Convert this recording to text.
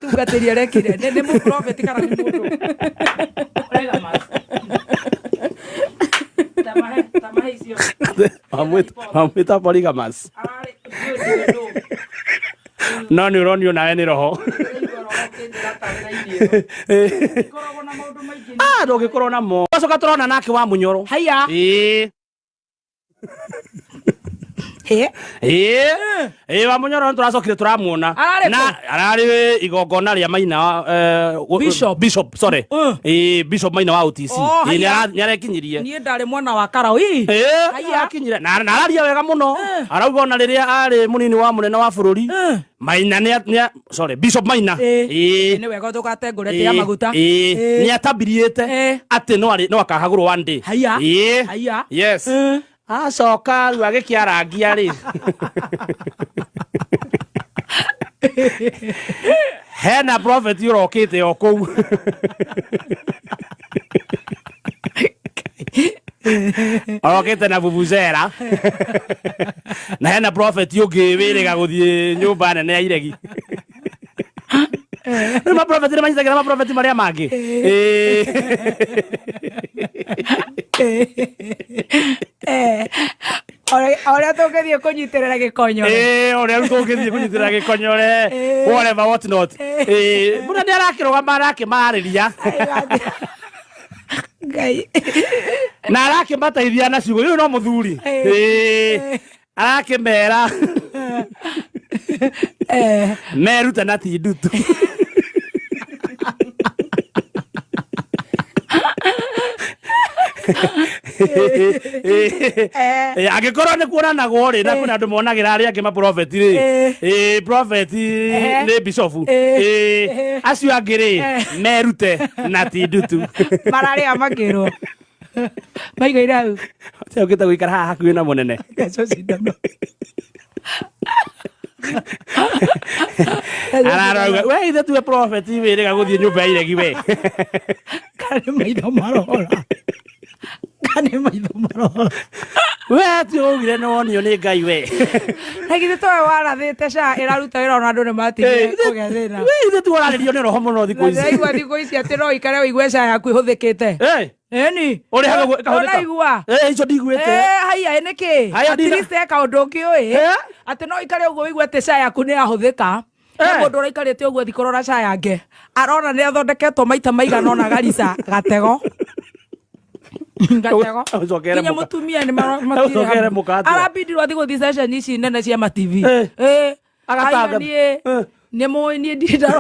tungatĩria rekire nĩ mũ prophet kana nĩ mũndũ rega mas tamahe icio amwita polygamous no nĩ ũronio nawe nĩ roho ndũngĩkorwo namo gacoka tũrona nake wa mũnyoro haya wa mũnyoro tũracokire tũramuona na ararĩ igongona rĩa Maina Bishop sorry Bishop Maina wa OTC nĩarekinyirie niĩ ndarĩ mwana wa Karawi akinyire na araria wega mũno arauga ona rĩrĩa arĩ mũnini wa mũnene wa bũrũri Maina sorry Bishop Maina nĩ wega tũgatengũrete ya maguta nĩatambiriĩte atĩ no akahagũrwo one day haya yes acoka rĩu agĩkĩarangia rĩ hena prophet ũrokĩte o kũu okĩte na vuvuzela na hena prophet ũngĩ wĩrĩga gũthiĩ nyũmba nene ya iregi ma prophet nĩ manyitagĩra ma prophet marĩa mangĩ Oria tũngĩthiĩ kũnyitĩrĩra gĩkonyore oria tũngĩthiĩ kũnyitĩrĩra gĩkonyore whatever what not mbona nĩ arakĩrũgama arakĩmarĩria Ngai na arakĩmataithia na ciugo ũyũ no mũthuri arakĩmera meruta na ti ndutu agĩkorwo nĩ kuonanagwo rĩ na kwĩna andũ monagĩra arĩa angĩ ma prophet rĩ prophet nĩ bishop acio angĩ rĩ merute na ti ndutu mararĩa makĩrwo maigaire hau ũkĩte gũikara haha hakuhĩ na mũnene ararauga we ithe tuwe prophet wĩrĩga gũthiĩ nyũmba ya iregi we kana maitho marora we tiũgire nĩwonio nĩ Ngai we githĩ towe warathĩte ca ĩraruta wĩra ona andũ nĩ matigire kũgĩa thĩna we ithe tu wararĩrio nĩ roho mũno thikũ ici ndaigua thikũ ici atĩ no ikare ũigue ca yaku ĩhũthĩkĩte eni ũrĩ haga ũnaigua icio ndigwĩte haya nĩkĩ at least eka ũndũ ũkĩũĩ atĩ no ikare ũguo ũigua atĩ ca yaku nĩ yahũthĩka mũndũ ũraikarĩte ũguo thikorora ca yake arona nĩ athondeketwo maita maigana ona garica gatego kinya mutumia ni matire arabindirwo athi guthi session ici nene cia ma TV agatanga ni mo ni